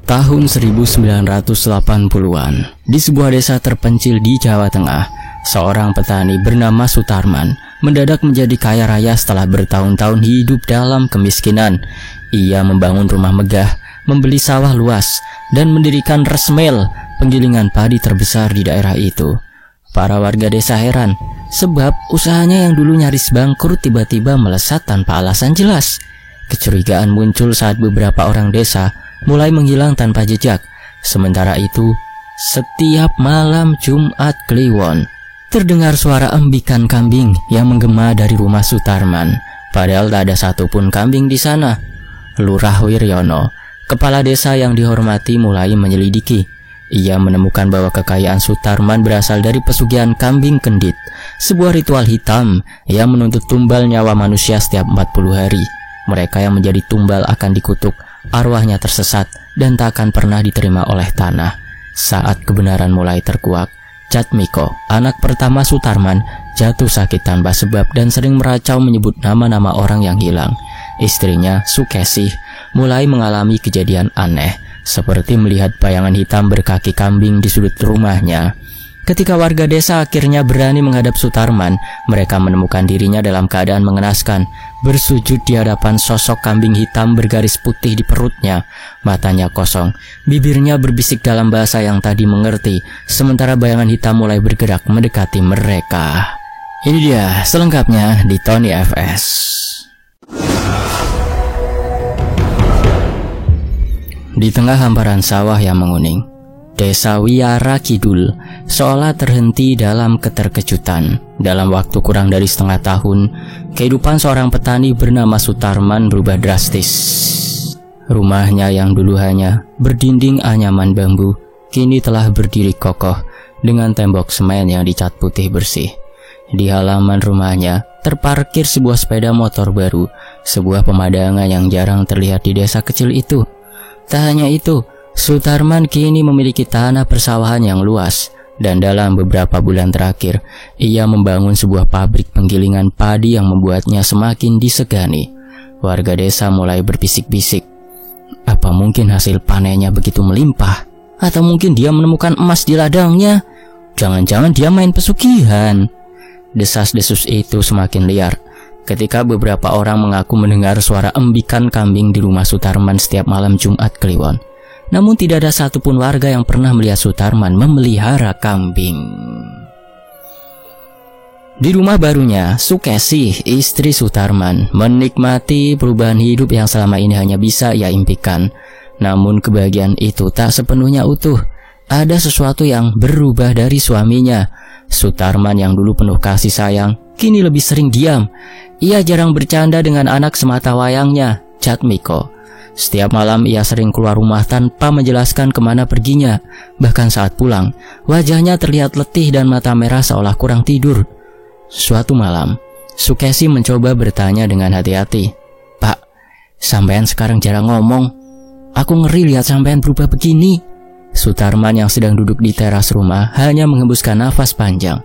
Tahun 1980-an, di sebuah desa terpencil di Jawa Tengah, seorang petani bernama Sutarman mendadak menjadi kaya raya setelah bertahun-tahun hidup dalam kemiskinan. Ia membangun rumah megah, membeli sawah luas, dan mendirikan resmel, penggilingan padi terbesar di daerah itu. Para warga desa heran, sebab usahanya yang dulu nyaris bangkrut tiba-tiba melesat tanpa alasan jelas. Kecurigaan muncul saat beberapa orang desa mulai menghilang tanpa jejak. Sementara itu, setiap malam Jumat Kliwon, terdengar suara embikan kambing yang menggema dari rumah Sutarman. Padahal tak ada satupun kambing di sana. Lurah Wiryono, kepala desa yang dihormati, mulai menyelidiki. Ia menemukan bahwa kekayaan Sutarman berasal dari pesugihan kambing kendit, sebuah ritual hitam yang menuntut tumbal nyawa manusia setiap 40 hari. Mereka yang menjadi tumbal akan dikutuk, arwahnya tersesat dan tak akan pernah diterima oleh tanah. Saat kebenaran mulai terkuak, Jatmiko, anak pertama Sutarman, jatuh sakit tanpa sebab dan sering meracau menyebut nama-nama orang yang hilang. Istrinya, Sukesih, mulai mengalami kejadian aneh, seperti melihat bayangan hitam berkaki kambing di sudut rumahnya. Ketika warga desa akhirnya berani menghadap Sutarman, mereka menemukan dirinya dalam keadaan mengenaskan, bersujud di hadapan sosok kambing hitam bergaris putih di perutnya. Matanya kosong, bibirnya berbisik dalam bahasa yang tadi mengerti, sementara bayangan hitam mulai bergerak mendekati mereka. Ini dia selengkapnya di Tony FS. Di tengah hamparan sawah yang menguning, Desa Wiara Kidul seolah terhenti dalam keterkejutan. Dalam waktu kurang dari setengah tahun, kehidupan seorang petani bernama Sutarman berubah drastis. Rumahnya yang dulu hanya berdinding anyaman bambu, kini telah berdiri kokoh dengan tembok semen yang dicat putih bersih. Di halaman rumahnya terparkir sebuah sepeda motor baru, sebuah pemandangan yang jarang terlihat di desa kecil itu. Tak hanya itu, Sutarman kini memiliki tanah persawahan yang luas, dan dalam beberapa bulan terakhir, ia membangun sebuah pabrik penggilingan padi yang membuatnya semakin disegani. Warga desa mulai berbisik-bisik, apa mungkin hasil panennya begitu melimpah? Atau mungkin dia menemukan emas di ladangnya? Jangan-jangan dia main pesugihan. Desas-desus itu semakin liar ketika beberapa orang mengaku mendengar suara embikan kambing di rumah Sutarman setiap malam Jumat Kliwon. Namun tidak ada satupun warga yang pernah melihat Sutarman memelihara kambing. Di rumah barunya, Sukesih, istri Sutarman, menikmati perubahan hidup yang selama ini hanya bisa ia impikan. Namun kebahagiaan itu tak sepenuhnya utuh. Ada sesuatu yang berubah dari suaminya. Sutarman yang dulu penuh kasih sayang, kini lebih sering diam. Ia jarang bercanda dengan anak semata wayangnya, Jatmiko. Setiap malam ia sering keluar rumah tanpa menjelaskan kemana perginya. Bahkan saat pulang, wajahnya terlihat letih dan mata merah seolah kurang tidur. Suatu malam, Sukesih mencoba bertanya dengan hati-hati, "Pak, sampean sekarang jarang ngomong. Aku ngeri lihat sampean berubah begini." Sutarman yang sedang duduk di teras rumah hanya menghembuskan nafas panjang.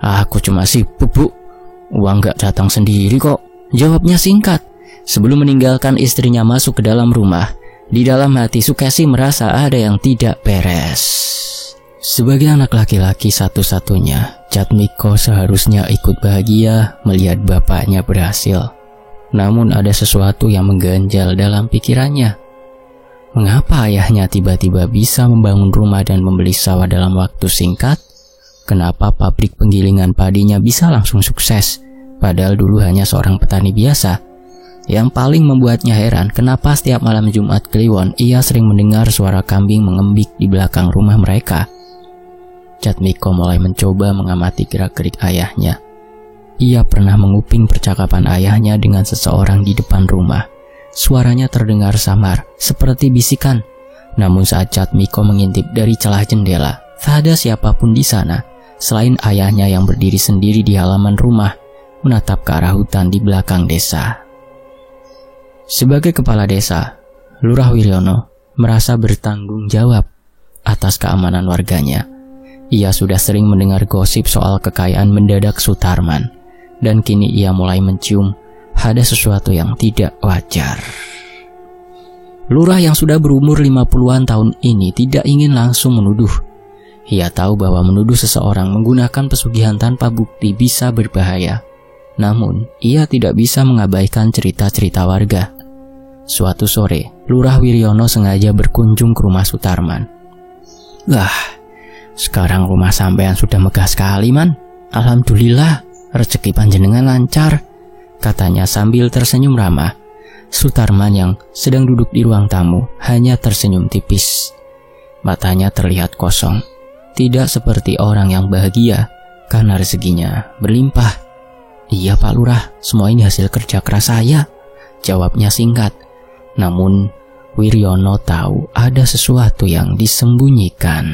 "Aku cuma sibuk, Bu. Uang gak datang sendiri kok," jawabnya singkat. Sebelum meninggalkan istrinya masuk ke dalam rumah, di dalam hati Sukesih merasa ada yang tidak beres. Sebagai anak laki-laki satu-satunya, Jatmiko seharusnya ikut bahagia melihat bapaknya berhasil. Namun ada sesuatu yang mengganjal dalam pikirannya. Mengapa ayahnya tiba-tiba bisa membangun rumah dan membeli sawah dalam waktu singkat? Kenapa pabrik penggilingan padinya bisa langsung sukses, padahal dulu hanya seorang petani biasa? Yang paling membuatnya heran, kenapa setiap malam Jumat Kliwon ia sering mendengar suara kambing mengembik di belakang rumah mereka. Jatmiko mulai mencoba mengamati gerak-gerik ayahnya. Ia pernah menguping percakapan ayahnya dengan seseorang di depan rumah. Suaranya terdengar samar, seperti bisikan. Namun saat Jatmiko mengintip dari celah jendela, tak ada siapapun di sana, selain ayahnya yang berdiri sendiri di halaman rumah, menatap ke arah hutan di belakang desa. Sebagai kepala desa, Lurah Wiryono merasa bertanggung jawab atas keamanan warganya. Ia sudah sering mendengar gosip soal kekayaan mendadak Sutarman, dan kini ia mulai mencium ada sesuatu yang tidak wajar. Lurah yang sudah berumur 50-an tahun ini tidak ingin langsung menuduh. Ia tahu bahwa menuduh seseorang menggunakan pesugihan tanpa bukti bisa berbahaya. Namun, ia tidak bisa mengabaikan cerita-cerita warga. Suatu sore, Lurah Wiryono sengaja berkunjung ke rumah Sutarman. "Wah, sekarang rumah sampean sudah megah sekali, Man. Alhamdulillah, rezeki panjenengan lancar," katanya sambil tersenyum ramah. Sutarman yang sedang duduk di ruang tamu hanya tersenyum tipis. Matanya terlihat kosong, tidak seperti orang yang bahagia karena rezekinya berlimpah. "Iya Pak Lurah, semua ini hasil kerja keras saya," jawabnya singkat. Namun Wiryono tahu ada sesuatu yang disembunyikan.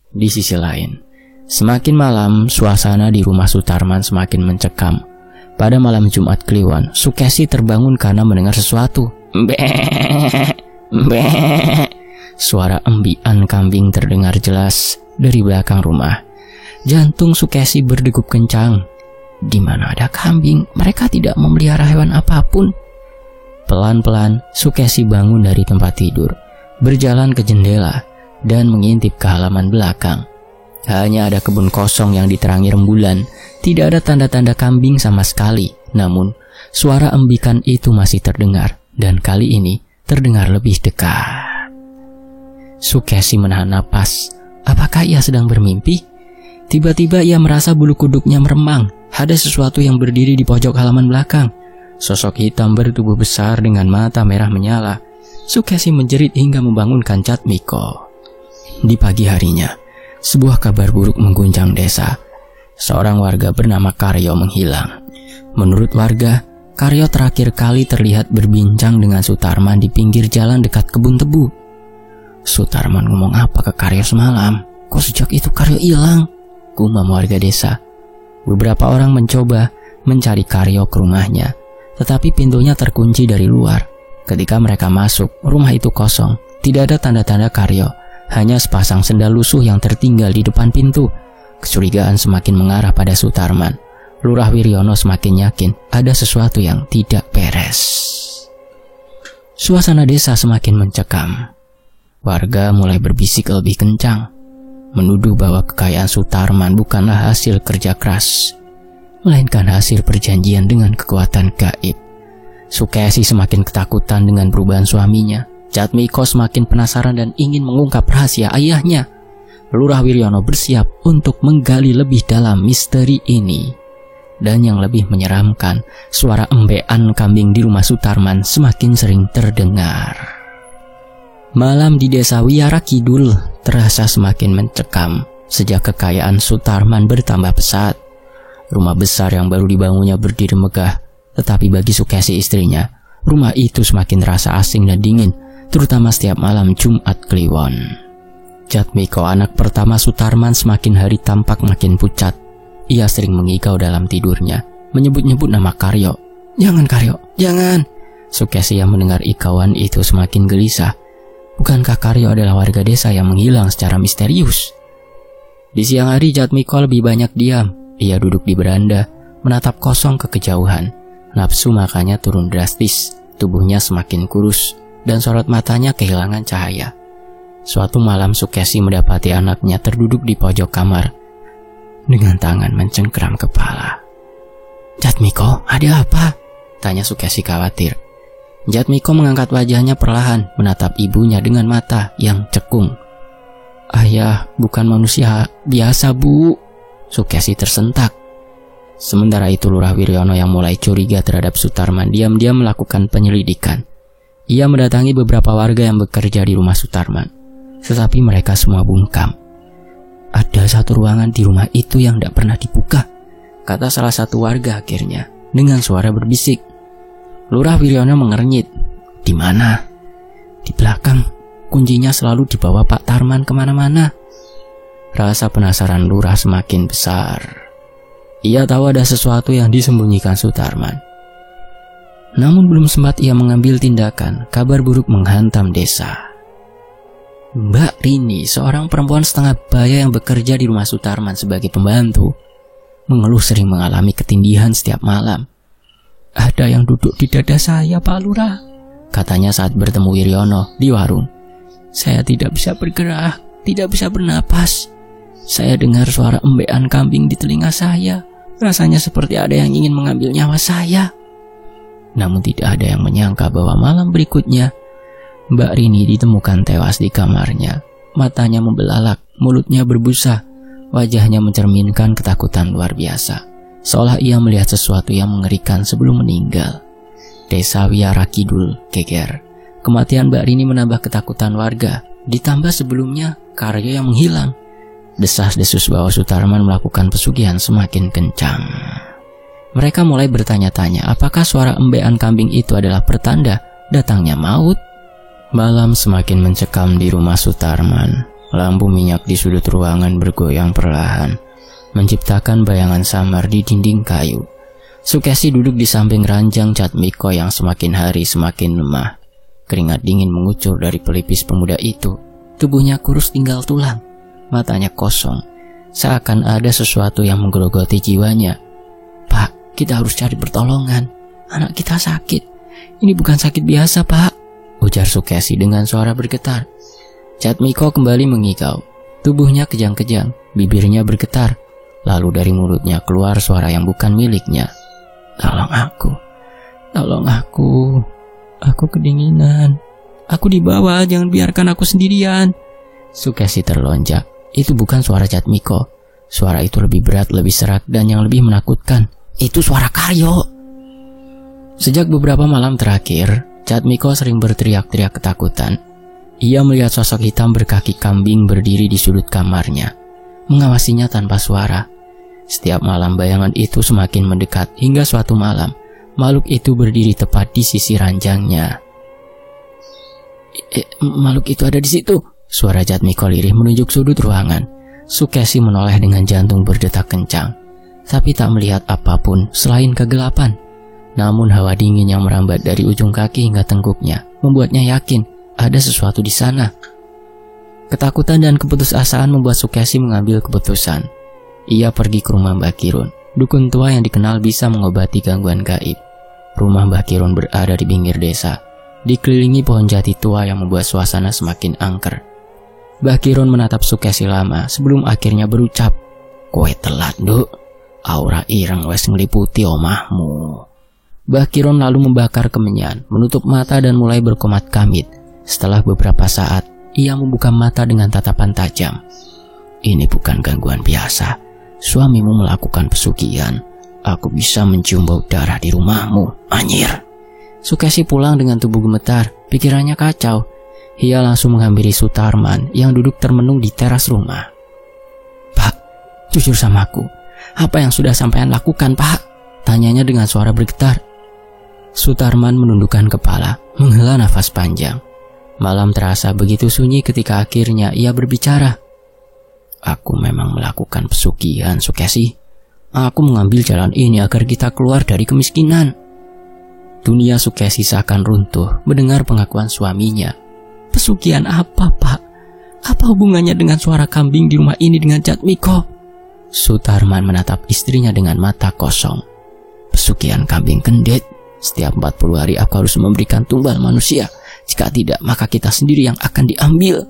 Di sisi lain, semakin malam suasana di rumah Sutarman semakin mencekam. Pada malam Jumat Kliwon, Sukesi terbangun karena mendengar sesuatu. "Mbek, mbek." Suara embian kambing terdengar jelas dari belakang rumah. Jantung Sukesi berdegup kencang. Di mana ada kambing, mereka tidak memelihara hewan apapun. Pelan-pelan, Sukesi bangun dari tempat tidur, berjalan ke jendela, dan mengintip ke halaman belakang. Hanya ada kebun kosong yang diterangi rembulan, tidak ada tanda-tanda kambing sama sekali. Namun, suara embikan itu masih terdengar, dan kali ini terdengar lebih dekat. Sukesi menahan napas. Apakah ia sedang bermimpi? Tiba-tiba ia merasa bulu kuduknya meremang. Ada sesuatu yang berdiri di pojok halaman belakang. Sosok hitam bertubuh besar dengan mata merah menyala. Sukesi menjerit hingga membangunkan Jatmiko. Di pagi harinya, sebuah kabar buruk mengguncang desa. Seorang warga bernama Karyo menghilang. Menurut warga, Karyo terakhir kali terlihat berbincang dengan Sutarman di pinggir jalan dekat kebun tebu. "Sutarman ngomong apa ke Karyo semalam? Kok sejak itu Karyo hilang?" gumam warga desa. Beberapa orang mencoba mencari Karyo ke rumahnya, tetapi pintunya terkunci dari luar. Ketika mereka masuk, rumah itu kosong. Tidak ada tanda-tanda Karyo, hanya sepasang sendal lusuh yang tertinggal di depan pintu. Kecurigaan semakin mengarah pada Sutarman. Lurah Wiryono semakin yakin ada sesuatu yang tidak beres. Suasana desa semakin mencekam. Warga mulai berbisik lebih kencang, menuduh bahwa kekayaan Sutarman bukanlah hasil kerja keras, melainkan hasil perjanjian dengan kekuatan gaib. Sukesi semakin ketakutan dengan perubahan suaminya. Jatmiko semakin penasaran dan ingin mengungkap rahasia ayahnya. Lurah Wiryono bersiap untuk menggali lebih dalam misteri ini. Dan yang lebih menyeramkan, suara embean kambing di rumah Sutarman semakin sering terdengar. Malam di desa Wiara Kidul terasa semakin mencekam sejak kekayaan Sutarman bertambah pesat. Rumah besar yang baru dibangunnya berdiri megah, tetapi bagi Sukesi istrinya, rumah itu semakin terasa asing dan dingin, terutama setiap malam Jumat Kliwon. Jatmiko, anak pertama Sutarman, semakin hari tampak makin pucat. Ia sering mengigau dalam tidurnya, menyebut-nyebut nama Karyo. "Jangan Karyo, jangan!" Sukesi yang mendengar ikauan itu semakin gelisah. Bukankah Karyo adalah warga desa yang menghilang secara misterius? Di siang hari Jatmiko lebih banyak diam. Ia duduk di beranda, menatap kosong ke kejauhan. Nafsu makannya turun drastis, tubuhnya semakin kurus, dan sorot matanya kehilangan cahaya. Suatu malam Sukesi mendapati anaknya terduduk di pojok kamar dengan tangan mencengkram kepala. "Jatmiko, ada apa?" tanya Sukesi khawatir. Jatmiko mengangkat wajahnya perlahan, menatap ibunya dengan mata yang cekung. "Ayah bukan manusia biasa, Bu." Sukesi tersentak. Sementara itu Lurah Wiryono yang mulai curiga terhadap Sutarman diam-diam melakukan penyelidikan. Ia mendatangi beberapa warga yang bekerja di rumah Sutarman, tetapi mereka semua bungkam. "Ada satu ruangan di rumah itu yang tidak pernah dibuka," kata salah satu warga akhirnya dengan suara berbisik. Lurah Wiryono mengernyit. "Di mana?" "Di belakang. Kuncinya selalu dibawa Pak Tarman kemana-mana." Rasa penasaran Lurah semakin besar. Ia tahu ada sesuatu yang disembunyikan Sutarman. Namun belum sempat ia mengambil tindakan, kabar buruk menghantam desa. Mbak Rini, seorang perempuan setengah baya yang bekerja di rumah Sutarman sebagai pembantu, mengeluh sering mengalami ketindihan setiap malam. "Ada yang duduk di dada saya, Pak Lurah," katanya saat bertemu Wiryono di warung. "Saya tidak bisa bergerak, tidak bisa bernapas. Saya dengar suara embekan kambing di telinga saya. Rasanya seperti ada yang ingin mengambil nyawa saya." Namun tidak ada yang menyangka bahwa malam berikutnya Mbak Rini ditemukan tewas di kamarnya. Matanya membelalak, mulutnya berbusa, wajahnya mencerminkan ketakutan luar biasa, seolah ia melihat sesuatu yang mengerikan sebelum meninggal. Desa Wiyara Kidul geger. Kematian Mbak Rini menambah ketakutan warga, ditambah sebelumnya Karyo yang menghilang. Desas-desus bahwa Sutarman melakukan pesugihan semakin kencang. Mereka mulai bertanya-tanya apakah suara embekan kambing itu adalah pertanda datangnya maut. Malam semakin mencekam di rumah Sutarman. Lampu minyak di sudut ruangan bergoyang perlahan, menciptakan bayangan samar di dinding kayu. Sukesi duduk di samping ranjang Jatmiko yang semakin hari semakin lemah. Keringat dingin mengucur dari pelipis pemuda itu. Tubuhnya kurus tinggal tulang, matanya kosong, seakan ada sesuatu yang menggerogoti jiwanya. "Pak, kita harus cari pertolongan. Anak kita sakit. Ini bukan sakit biasa, Pak," ujar Sukesi dengan suara bergetar. Jatmiko kembali mengigau. Tubuhnya kejang-kejang, bibirnya bergetar. Lalu dari mulutnya keluar suara yang bukan miliknya. "Tolong aku. Aku kedinginan. Aku di bawah, jangan biarkan aku sendirian." Sukesi terlonjak. Itu bukan suara Jatmiko. Suara itu lebih berat, lebih serak, dan yang lebih menakutkan, itu suara Karyo. Sejak beberapa malam terakhir, Jatmiko sering berteriak-teriak ketakutan. Ia melihat sosok hitam berkaki kambing berdiri di sudut kamarnya, mengawasinya tanpa suara. Setiap malam bayangan itu semakin mendekat hingga suatu malam, makhluk itu berdiri tepat di sisi ranjangnya. Makhluk itu ada di situ," suara Jatmiko lirih menunjuk sudut ruangan. Sukesi menoleh dengan jantung berdetak kencang, tapi tak melihat apapun selain kegelapan. Namun hawa dingin yang merambat dari ujung kaki hingga tengkuknya membuatnya yakin ada sesuatu di sana. Ketakutan dan keputusasaan membuat Sukesi mengambil keputusan. Ia pergi ke rumah Mbah Kirun, dukun tua yang dikenal bisa mengobati gangguan gaib. Rumah Mbah Kirun berada di pinggir desa, dikelilingi pohon jati tua yang membuat suasana semakin angker. Mbah Kirun menatap Sukesi lama sebelum akhirnya berucap, "Kowe telat, Nduk. Aura ireng wes ngeliputi omahmu." Mbah Kirun lalu membakar kemenyan, menutup mata dan mulai berkomat kamit. Setelah beberapa saat, ia membuka mata dengan tatapan tajam. "Ini bukan gangguan biasa. Suamimu melakukan pesugihan. Aku bisa mencium bau darah di rumahmu, anyir." Sukesi pulang dengan tubuh gemetar, pikirannya kacau. Ia langsung menghampiri Sutarman yang duduk termenung di teras rumah. "Pak, jujur sama aku. Apa yang sudah sampean lakukan, Pak?" tanyanya dengan suara bergetar. Sutarman menundukkan kepala, menghela nafas panjang. Malam terasa begitu sunyi ketika akhirnya ia berbicara. "Aku memang melakukan pesugihan, Sukesi. Aku mengambil jalan ini agar kita keluar dari kemiskinan." Dunia Sukesi seakan runtuh mendengar pengakuan suaminya. "Pesugihan apa, Pak? Apa hubungannya dengan suara kambing di rumah ini dengan Jatmiko?" Sutarman menatap istrinya dengan mata kosong. "Pesugihan kambing kendit. Setiap 40 hari aku harus memberikan tumbal manusia. Jika tidak, maka kita sendiri yang akan diambil."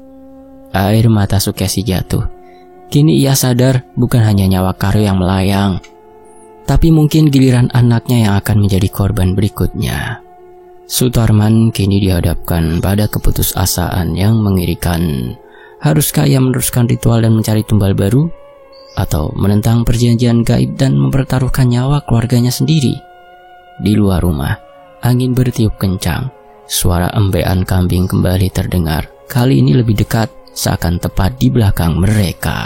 Air mata Sukesi jatuh. Kini ia sadar bukan hanya nyawa Karyo yang melayang, tapi mungkin giliran anaknya yang akan menjadi korban berikutnya. Sutarman kini dihadapkan pada keputusasaan yang mengerikan. Haruskah ia meneruskan ritual dan mencari tumbal baru? Atau menentang perjanjian gaib dan mempertaruhkan nyawa keluarganya sendiri? Di luar rumah, angin bertiup kencang. Suara embekan kambing kembali terdengar. Kali ini lebih dekat, seakan tepat di belakang mereka.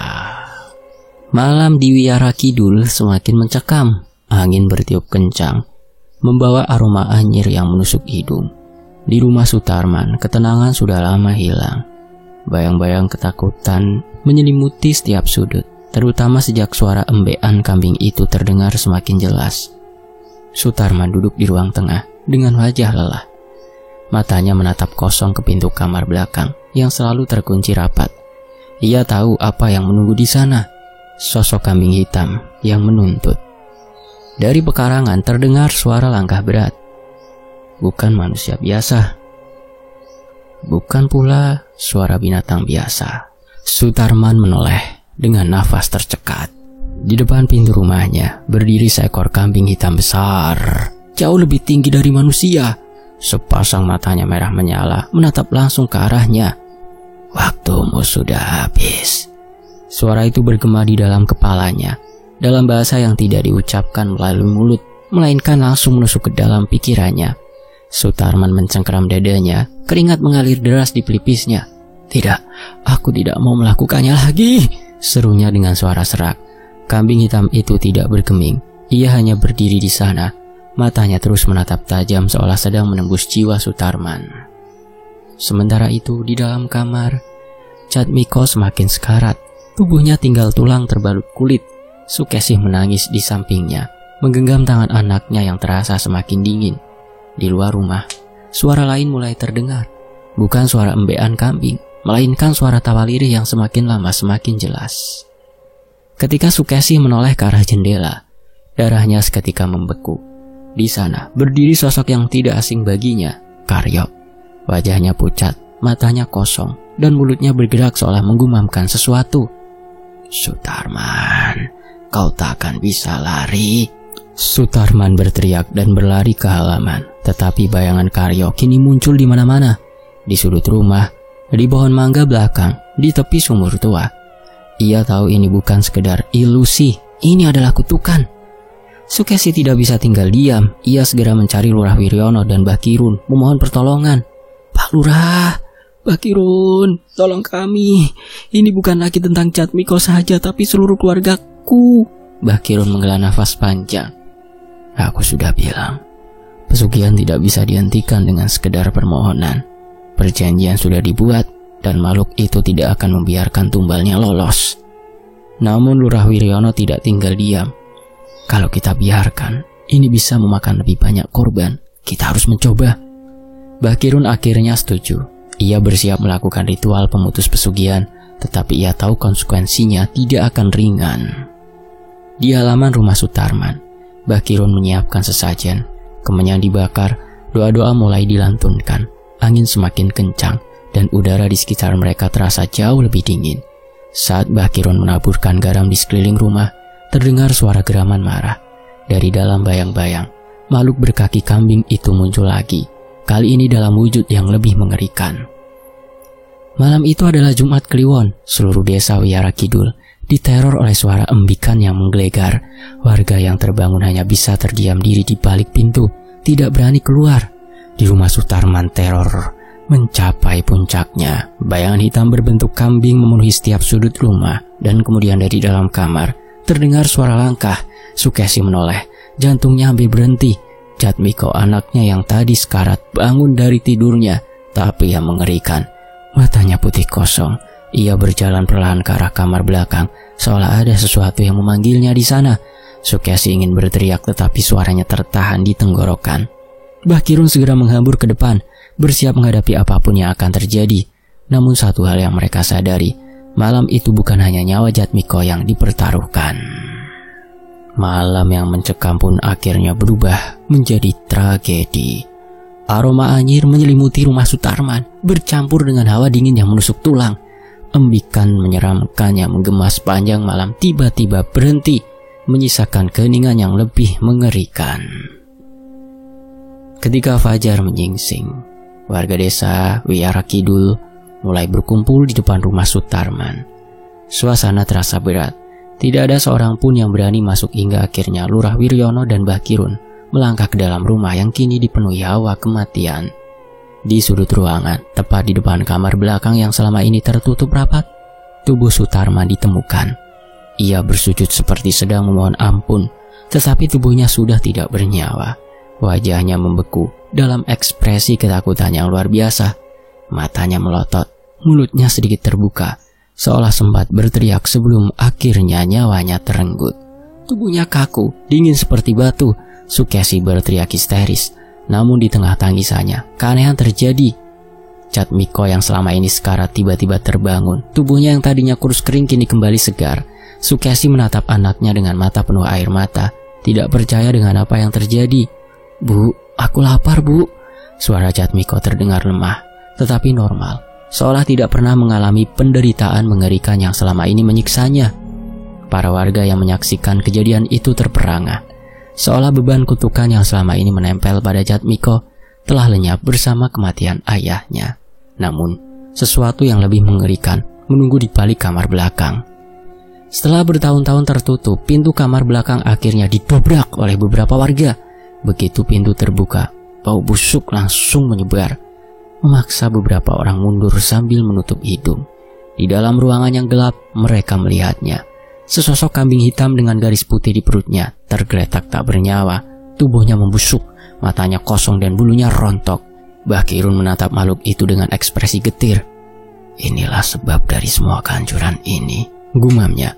Malam di Wiyara Kidul semakin mencekam. Angin bertiup kencang, membawa aroma anyir yang menusuk hidung. Di rumah Sutarman, ketenangan sudah lama hilang. Bayang-bayang ketakutan menyelimuti setiap sudut, terutama sejak suara embekan kambing itu terdengar semakin jelas. Sutarman duduk di ruang tengah dengan wajah lelah. Matanya menatap kosong ke pintu kamar belakang yang selalu terkunci rapat. Ia tahu apa yang menunggu di sana. Sosok kambing hitam yang menuntut. Dari pekarangan terdengar suara langkah berat. Bukan manusia biasa, bukan pula suara binatang biasa. Sutarman menoleh dengan nafas tercekat. Di depan pintu rumahnya berdiri seekor kambing hitam besar, jauh lebih tinggi dari manusia. Sepasang matanya merah menyala, menatap langsung ke arahnya. "Waktumu sudah habis." Suara itu bergema di dalam kepalanya, dalam bahasa yang tidak diucapkan melalui mulut, melainkan langsung menusuk ke dalam pikirannya. Sutarman mencengkeram dadanya, keringat mengalir deras di pelipisnya. "Tidak, aku tidak mau melakukannya lagi," serunya dengan suara serak. Kambing hitam itu tidak bergeming, ia hanya berdiri di sana. Matanya terus menatap tajam seolah sedang menembus jiwa Sutarman. Sementara itu di dalam kamar, Jatmiko semakin sekarat. Tubuhnya tinggal tulang terbalut kulit. Sukesih menangis di sampingnya, menggenggam tangan anaknya yang terasa semakin dingin. Di luar rumah, suara lain mulai terdengar. Bukan suara embean kambing, melainkan suara tawa lirih yang semakin lama semakin jelas. Ketika Sukesih menoleh ke arah jendela, darahnya seketika membeku. Di sana berdiri sosok yang tidak asing baginya, Karyop. Wajahnya pucat, matanya kosong, dan mulutnya bergerak seolah menggumamkan sesuatu. "Sutarman, kau tak akan bisa lari." Sutarman berteriak dan berlari ke halaman, tetapi bayangan Karyop kini muncul di mana-mana. Di sudut rumah, di pohon mangga belakang, di tepi sumur tua. Ia tahu ini bukan sekedar ilusi, ini adalah kutukan. Sukesih tidak bisa tinggal diam. Ia segera mencari Lurah Wiryono dan Mbah Kirun, memohon pertolongan. "Pak Lurah, Mbah Kirun, tolong kami. Ini bukan lagi tentang Jatmiko saja, tapi seluruh keluargaku." Mbah Kirun menghela nafas panjang. "Aku sudah bilang, pesugihan tidak bisa dihentikan dengan sekedar permohonan. Perjanjian sudah dibuat, dan makhluk itu tidak akan membiarkan tumbalnya lolos." Namun Lurah Wiryono tidak tinggal diam. "Kalau kita biarkan, ini bisa memakan lebih banyak korban. Kita harus mencoba." Mbah Kirun akhirnya setuju. Ia bersiap melakukan ritual pemutus pesugihan, tetapi ia tahu konsekuensinya tidak akan ringan. Di halaman rumah Sutarman, Mbah Kirun menyiapkan sesajen. Kemenyan dibakar, doa-doa mulai dilantunkan. Angin semakin kencang, dan udara di sekitar mereka terasa jauh lebih dingin. Saat Mbah Kirun menaburkan garam di sekeliling rumah, terdengar suara geraman marah. Dari dalam bayang-bayang, makhluk berkaki kambing itu muncul lagi, kali ini dalam wujud yang lebih mengerikan. Malam itu adalah Jumat Kliwon. Seluruh desa Wiyara Kidul diteror oleh suara embikan yang menggelegar. Warga yang terbangun hanya bisa terdiam diri di balik pintu, tidak berani keluar. Di rumah Sutarman, teror mencapai puncaknya. Bayangan hitam berbentuk kambing memenuhi setiap sudut rumah, dan kemudian dari dalam kamar terdengar suara langkah. Sukesih menoleh, jantungnya hampir berhenti. Jatmiko, anaknya yang tadi sekarat, bangun dari tidurnya. Tapi yang mengerikan, matanya putih kosong. Ia berjalan perlahan ke arah kamar belakang, seolah ada sesuatu yang memanggilnya di sana. Sukesih ingin berteriak, tetapi suaranya tertahan di tenggorokan. Mbah Kirun segera menghambur ke depan, bersiap menghadapi apapun yang akan terjadi. Namun satu hal yang mereka sadari, malam itu bukan hanya nyawa Jatmiko yang dipertaruhkan. Malam yang mencekam pun akhirnya berubah menjadi tragedi. Aroma anyir menyelimuti rumah Sutarman, bercampur dengan hawa dingin yang menusuk tulang. Embikan menyeramkan yang menggema sepanjang malam tiba-tiba berhenti, menyisakan keheningan yang lebih mengerikan. Ketika fajar menyingsing, warga desa Wiyara Kidul mulai berkumpul di depan rumah Sutarman. Suasana terasa berat. Tidak ada seorang pun yang berani masuk hingga akhirnya Lurah Wiryono dan Mbah Kirun melangkah ke dalam rumah yang kini dipenuhi hawa kematian. Di sudut ruangan, tepat di depan kamar belakang yang selama ini tertutup rapat, tubuh Sutarman ditemukan. Ia bersujud seperti sedang memohon ampun, tetapi tubuhnya sudah tidak bernyawa. Wajahnya membeku dalam ekspresi ketakutan yang luar biasa. Matanya melotot, mulutnya sedikit terbuka, seolah sempat berteriak sebelum akhirnya nyawanya terenggut. Tubuhnya kaku, dingin seperti batu. Sukesih berteriak histeris. Namun di tengah tangisannya, keanehan terjadi. Jatmiko yang selama ini sekarat tiba-tiba terbangun. Tubuhnya yang tadinya kurus kering kini kembali segar. Sukesih menatap anaknya dengan mata penuh air mata, tidak percaya dengan apa yang terjadi. "Bu, aku lapar, Bu." Suara Jatmiko terdengar lemah. tetapi normal, seolah tidak pernah mengalami penderitaan mengerikan yang selama ini menyiksanya. Para warga yang menyaksikan kejadian itu terperangah, seolah beban kutukan yang selama ini menempel pada Jatmiko telah lenyap bersama kematian ayahnya. Namun, sesuatu yang lebih mengerikan menunggu di balik kamar belakang. Setelah bertahun-tahun tertutup, pintu kamar belakang akhirnya didobrak oleh beberapa warga. Begitu pintu terbuka, bau busuk langsung menyebar, memaksa beberapa orang mundur sambil menutup hidung. Di dalam ruangan yang gelap, mereka melihatnya. Sesosok kambing hitam dengan garis putih di perutnya tergeletak tak bernyawa. Tubuhnya membusuk, matanya kosong dan bulunya rontok. Bakirun menatap makhluk itu dengan ekspresi getir. "Inilah sebab dari semua kehancuran ini," gumamnya.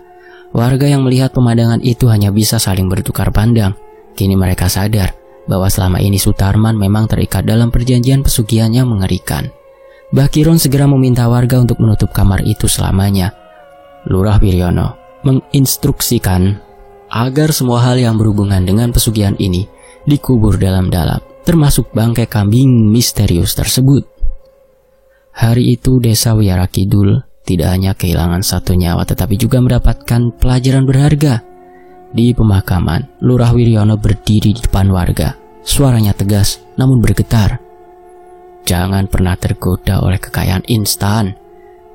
Warga yang melihat pemandangan itu hanya bisa saling bertukar pandang. Kini mereka sadar bahwa selama ini Sutarman memang terikat dalam perjanjian pesugihan yang mengerikan. Bakirun segera meminta warga untuk menutup kamar itu selamanya. Lurah Wiryono menginstruksikan agar semua hal yang berhubungan dengan pesugihan ini dikubur dalam-dalam, termasuk bangkai kambing misterius tersebut. Hari itu Desa Wiyara Kidul tidak hanya kehilangan satu nyawa tetapi juga mendapatkan pelajaran berharga. Di pemakaman, Lurah Wiryono berdiri di depan warga. Suaranya tegas namun bergetar. "Jangan pernah tergoda oleh kekayaan instan.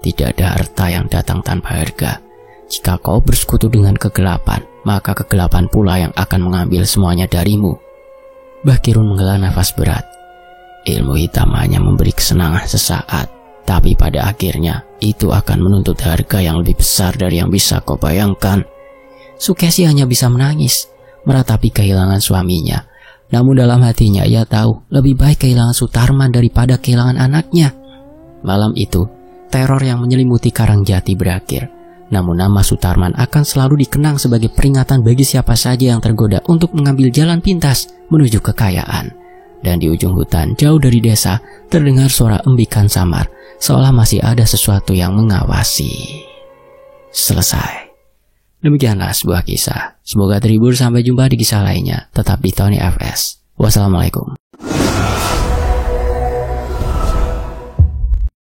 Tidak ada harta yang datang tanpa harga. Jika kau bersekutu dengan kegelapan, maka kegelapan pula yang akan mengambil semuanya darimu." Bakirun menghela nafas berat. Ilmu hitam hanya memberi kesenangan sesaat, tapi pada akhirnya itu akan menuntut harga yang lebih besar dari yang bisa kau bayangkan. Sukesi hanya bisa menangis, meratapi kehilangan suaminya. Namun dalam hatinya ia tahu lebih baik kehilangan Sutarman daripada kehilangan anaknya. Malam itu, teror yang menyelimuti Karangjati berakhir. Namun nama Sutarman akan selalu dikenang sebagai peringatan bagi siapa saja yang tergoda untuk mengambil jalan pintas menuju kekayaan. Dan di ujung hutan, jauh dari desa, terdengar suara embikan samar, seolah masih ada sesuatu yang mengawasi. Selesai. Demikianlah sebuah kisah. Semoga terhibur, sampai jumpa di kisah lainnya. Tetap di Tony FS. Wassalamualaikum.